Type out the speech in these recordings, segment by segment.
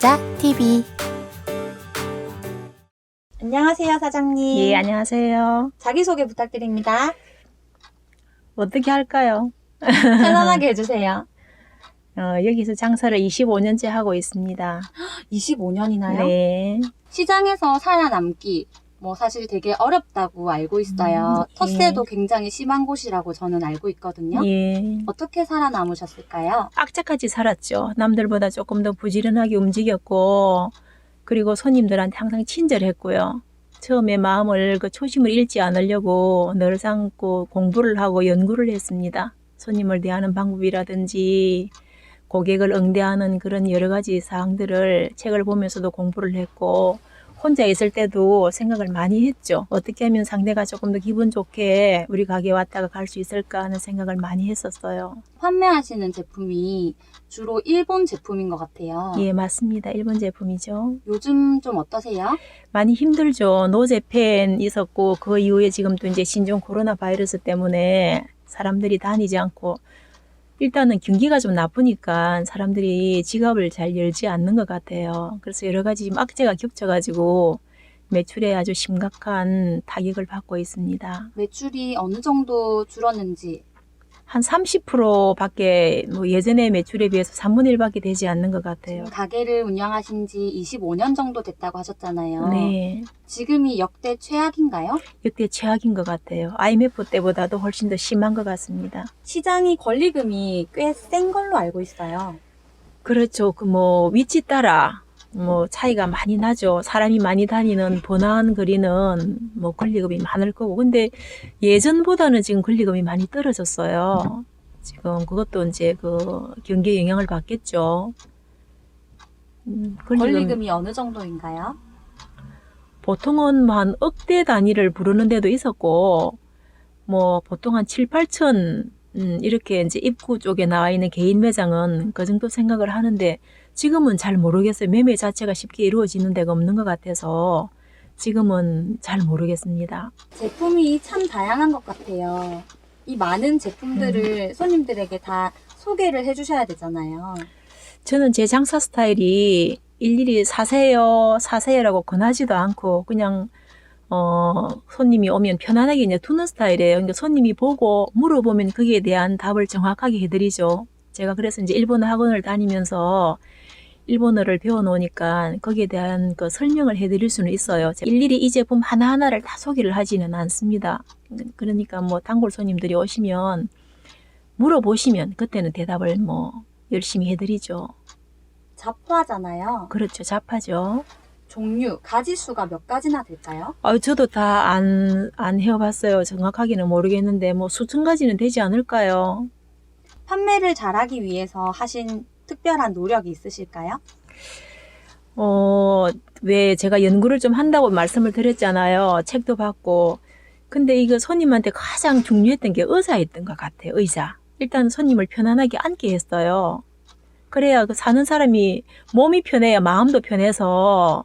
구독자 TV. 안녕하세요, 사장님. 예, 안녕하세요. 자기소개 부탁드립니다. 어떻게 할까요? 편안하게 해주세요. 여기서 장사를 25년째 하고 있습니다. 25년이나요? 네. 시장에서 살아남기, 사실 되게 어렵다고 알고 있어요. 예. 텃세도 굉장히 심한 곳이라고 저는 알고 있거든요. 예. 어떻게 살아남으셨을까요? 악착같이 살았죠. 남들보다 조금 더 부지런하게 움직였고, 그리고 손님들한테 항상 친절했고요. 처음에 마음을 초심을 잃지 않으려고 늘 삼고 공부를 하고 연구를 했습니다. 손님을 대하는 방법이라든지 고객을 응대하는 그런 여러 가지 사항들을 책을 보면서도 공부를 했고, 혼자 있을 때도 생각을 많이 했죠. 어떻게 하면 상대가 조금 더 기분 좋게 우리 가게에 왔다가 갈 수 있을까 하는 생각을 많이 했었어요. 판매하시는 제품이 주로 일본 제품인 것 같아요. 예, 맞습니다. 일본 제품이죠. 요즘 좀 어떠세요? 많이 힘들죠. 노재팬 있었고 그 이후에 지금 또 이제 신종 코로나 바이러스 때문에 사람들이 다니지 않고, 일단은 경기가 좀 나쁘니까 사람들이 지갑을 잘 열지 않는 것 같아요. 그래서 여러 가지 지금 악재가 겹쳐가지고 매출에 아주 심각한 타격을 받고 있습니다. 매출이 어느 정도 줄었는지. 한 30%밖에 예전에 매출에 비해서 3분의 1밖에 되지 않는 것 같아요. 가게를 운영하신 지 25년 정도 됐다고 하셨잖아요. 네. 지금이 역대 최악인가요? 역대 최악인 것 같아요. IMF 때보다도 훨씬 더 심한 것 같습니다. 시장이 권리금이 꽤 센 걸로 알고 있어요. 그렇죠. 위치 따라 차이가 많이 나죠. 사람이 많이 다니는 번화한 거리는 권리금이 많을 거고. 근데 예전보다는 지금 권리금이 많이 떨어졌어요. 지금 그것도 이제 경기에 영향을 받겠죠. 권리금이 어느 정도인가요? 보통은 한 억대 단위를 부르는 데도 있었고, 보통 한 7, 8천, 이렇게 이제 입구 쪽에 나와 있는 개인 매장은 그 정도 생각을 하는데, 지금은 잘 모르겠어요. 매매 자체가 쉽게 이루어지는 데가 없는 것 같아서 지금은 잘 모르겠습니다. 제품이 참 다양한 것 같아요. 이 많은 제품들을 손님들에게 다 소개를 해주셔야 되잖아요. 저는 제 장사 스타일이 일일이 사세요라고 권하지도 않고 그냥 손님이 오면 편안하게 이제 두는 스타일이에요. 그러니까 손님이 보고 물어보면 거기에 대한 답을 정확하게 해드리죠. 제가 그래서 이제 일본어 학원을 다니면서 일본어를 배워놓으니까 거기에 대한 설명을 해드릴 수는 있어요. 일일이 이 제품 하나하나를 다 소개를 하지는 않습니다. 그러니까 단골 손님들이 오시면 물어보시면 그때는 대답을 열심히 해드리죠. 잡화잖아요. 그렇죠. 잡하죠. 종류, 가지수가 몇 가지나 될까요? 저도 다 안 해봤어요. 정확하게는 모르겠는데 수천 가지는 되지 않을까요? 판매를 잘하기 위해서 하신 특별한 노력이 있으실까요? 왜 제가 연구를 좀 한다고 말씀을 드렸잖아요. 책도 받고. 근데 이거 손님한테 가장 중요했던 게 의자였던 것 같아요. 의자. 일단 손님을 편안하게 앉게 했어요. 그래야 사는 사람이 몸이 편해야 마음도 편해서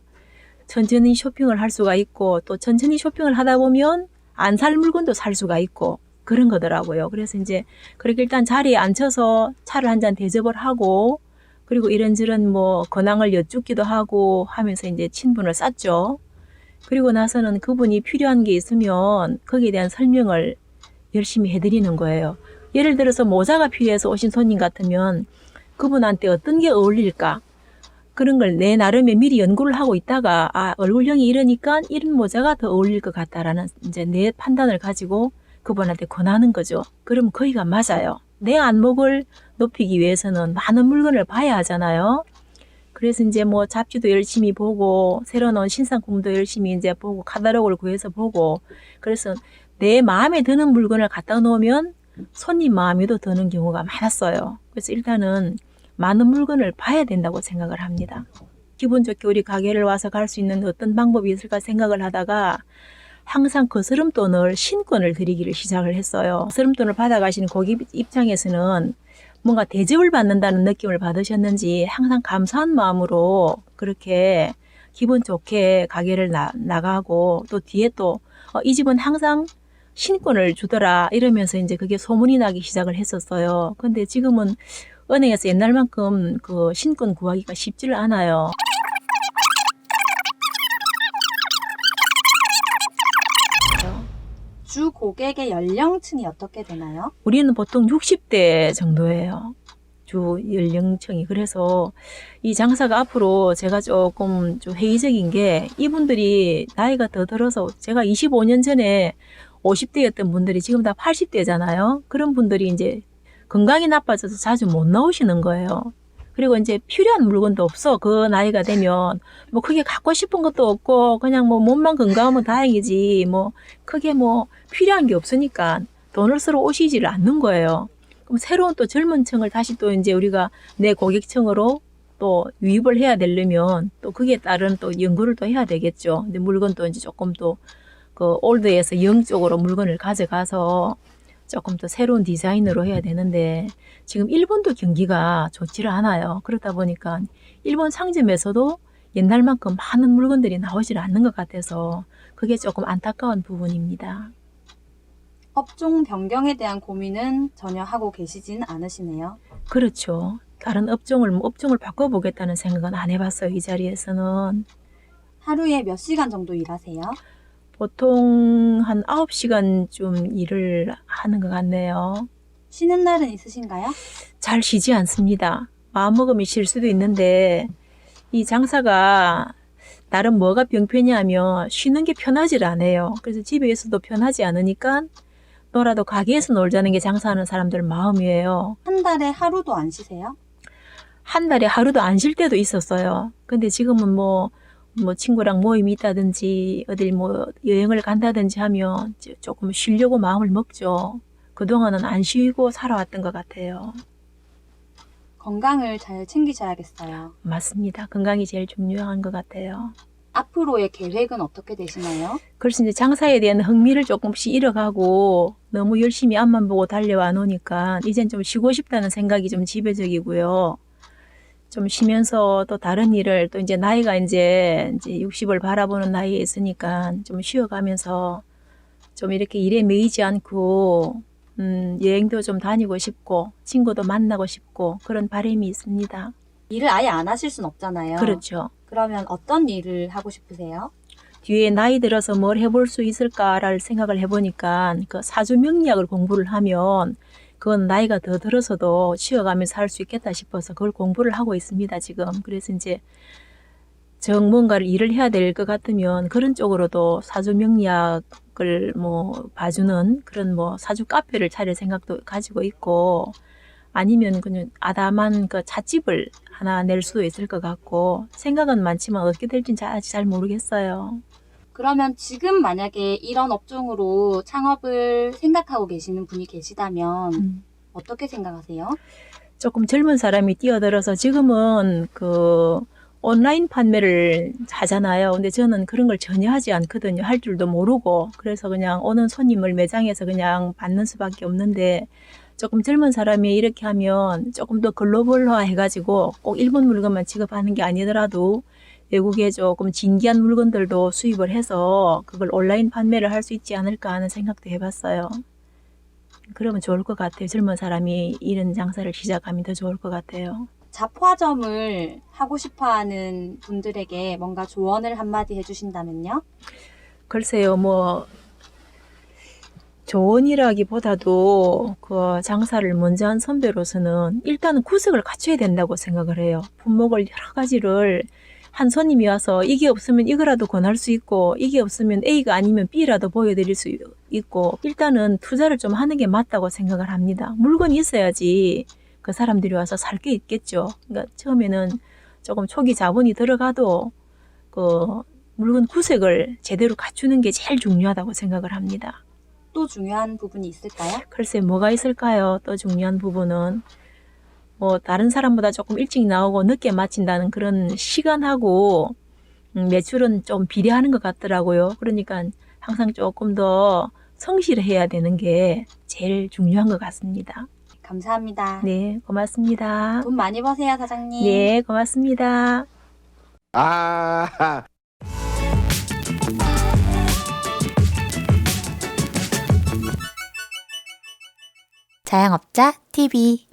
천천히 쇼핑을 할 수가 있고, 또 천천히 쇼핑을 하다 보면 안 살 물건도 살 수가 있고 그런 거더라고요. 그래서 이제 그렇게 일단 자리에 앉혀서 차를 한 잔 대접을 하고, 그리고 이런저런 근황을 여쭙기도 하고 하면서 이제 친분을 쌓죠. 그리고 나서는 그분이 필요한 게 있으면 거기에 대한 설명을 열심히 해드리는 거예요. 예를 들어서 모자가 필요해서 오신 손님 같으면 그분한테 어떤 게 어울릴까? 그런 걸 내 나름에 미리 연구를 하고 있다가, 얼굴형이 이러니까 이런 모자가 더 어울릴 것 같다라는 이제 내 판단을 가지고 그분한테 권하는 거죠. 그럼 거기가 맞아요. 내 안목을 높이기 위해서는 많은 물건을 봐야 하잖아요. 그래서 이제 잡지도 열심히 보고, 새로 나온 신상품도 열심히 이제 보고, 카탈로그를 구해서 보고, 그래서 내 마음에 드는 물건을 갖다 놓으면 손님 마음에도 드는 경우가 많았어요. 그래서 일단은 많은 물건을 봐야 된다고 생각을 합니다. 기분 좋게 우리 가게를 와서 갈 수 있는 어떤 방법이 있을까 생각을 하다가 항상 거스름돈을 신권을 드리기를 시작을 했어요. 거스름돈을 받아가시는 고객 입장에서는 뭔가 대접을 받는다는 느낌을 받으셨는지 항상 감사한 마음으로 그렇게 기분 좋게 가게를 나가고, 또 뒤에 또 이 집은 항상 신권을 주더라 이러면서 이제 그게 소문이 나기 시작을 했었어요. 근데 지금은 은행에서 옛날만큼 그 신권 구하기가 쉽지를 않아요. 주 고객의 연령층이 어떻게 되나요? 우리는 보통 60대 정도예요. 주 연령층이. 그래서 이 장사가 앞으로 제가 조금 좀 회의적인 게 이분들이 나이가 더 들어서 제가 25년 전에 50대였던 분들이 지금 다 80대잖아요. 그런 분들이 이제 건강이 나빠져서 자주 못 나오시는 거예요. 그리고 이제 필요한 물건도 없어. 그 나이가 되면 뭐 크게 갖고 싶은 것도 없고 그냥 뭐 몸만 건강하면 다행이지 뭐 크게 뭐 필요한 게 없으니까 돈을 쓰러 오시지를 않는 거예요. 그럼 새로운 또 젊은 층을 다시 또 이제 우리가 내 고객층으로 또 유입을 해야 되려면 또 그게 따른 또 연구를 또 해야 되겠죠. 근데 물건도 이제 조금 또 그 올드에서 영 쪽으로 물건을 가져가서 조금 더 새로운 디자인으로 해야 되는데 지금 일본도 경기가 좋지를 않아요. 그러다 보니까 일본 상점에서도 옛날만큼 많은 물건들이 나오질 않는 것 같아서 그게 조금 안타까운 부분입니다. 업종 변경에 대한 고민은 전혀 하고 계시진 않으시네요. 그렇죠. 다른 업종을 바꿔보겠다는 생각은 안 해봤어요. 이 자리에서는. 하루에 몇 시간 정도 일하세요? 보통 한 9시간 좀 일을 하는 것 같네요. 쉬는 날은 있으신가요? 잘 쉬지 않습니다. 마음먹으면 쉴 수도 있는데 이 장사가 나름 뭐가 병폐냐면 쉬는 게 편하질 않아요. 그래서 집에서도 편하지 않으니까 너라도 가게에서 놀자는 게 장사하는 사람들 마음이에요. 한 달에 하루도 안 쉬세요? 한 달에 하루도 안 쉴 때도 있었어요. 근데 지금은 뭐 친구랑 모임이 있다든지 어딜 뭐 여행을 간다든지 하면 조금 쉬려고 마음을 먹죠. 그동안은 안 쉬고 살아왔던 것 같아요. 건강을 잘 챙기셔야겠어요. 맞습니다. 건강이 제일 중요한 것 같아요. 앞으로의 계획은 어떻게 되시나요? 그래서 이제 장사에 대한 흥미를 조금씩 잃어가고 너무 열심히 앞만 보고 달려와 놓으니까 이젠 좀 쉬고 싶다는 생각이 좀 지배적이고요. 좀 쉬면서 또 다른 일을 또 이제 나이가 이제 60을 바라보는 나이에 있으니까 좀 쉬어가면서 좀 이렇게 일에 매이지 않고 여행도 좀 다니고 싶고 친구도 만나고 싶고 그런 바람이 있습니다. 일을 아예 안 하실 순 없잖아요. 그렇죠. 그러면 어떤 일을 하고 싶으세요? 뒤에 나이 들어서 뭘 해볼 수 있을까를 생각을 해보니까 그 사주 명리학을 공부를 하면 그건 나이가 더 들어서도 쉬어가면서 할 수 있겠다 싶어서 그걸 공부를 하고 있습니다, 지금. 그래서 이제 뭔가를 일을 해야 될 것 같으면 그런 쪽으로도 사주 명리학을 뭐 봐주는 그런 뭐 사주 카페를 차릴 생각도 가지고 있고 아니면 그냥 아담한 그 찻집을 하나 낼 수도 있을 것 같고 생각은 많지만 어떻게 될지는 아직 잘 모르겠어요. 그러면 지금 만약에 이런 업종으로 창업을 생각하고 계시는 분이 계시다면 어떻게 생각하세요? 조금 젊은 사람이 뛰어들어서 지금은 그 온라인 판매를 하잖아요. 근데 저는 그런 걸 전혀 하지 않거든요. 할 줄도 모르고. 그래서 그냥 오는 손님을 매장에서 그냥 받는 수밖에 없는데 조금 젊은 사람이 이렇게 하면 조금 더 글로벌화 해가지고 꼭 일본 물건만 취급하는 게 아니더라도 외국에 조금 진기한 물건들도 수입을 해서 그걸 온라인 판매를 할 수 있지 않을까 하는 생각도 해봤어요. 그러면 좋을 것 같아요. 젊은 사람이 이런 장사를 시작하면 더 좋을 것 같아요. 잡화점을 하고 싶어하는 분들에게 뭔가 조언을 한마디 해주신다면요? 글쎄요, 뭐 조언이라기보다도 그 장사를 먼저 한 선배로서는 일단은 구석을 갖춰야 된다고 생각을 해요. 품목을 여러 가지를 한 손님이 와서 이게 없으면 이거라도 권할 수 있고 이게 없으면 A가 아니면 B라도 보여드릴 수 있고 일단은 투자를 좀 하는 게 맞다고 생각을 합니다. 물건이 있어야지 그 사람들이 와서 살 게 있겠죠. 그러니까 처음에는 조금 초기 자본이 들어가도 그 물건 구색을 제대로 갖추는 게 제일 중요하다고 생각을 합니다. 또 중요한 부분이 있을까요? 글쎄 뭐가 있을까요? 또 중요한 부분은 뭐 다른 사람보다 조금 일찍 나오고 늦게 마친다는 그런 시간하고 매출은 좀 비례하는 것 같더라고요. 그러니까 항상 조금 더 성실해야 되는 게 제일 중요한 것 같습니다. 감사합니다. 네, 고맙습니다. 돈 많이 버세요, 사장님. 네, 고맙습니다. 아, 자영업자 TV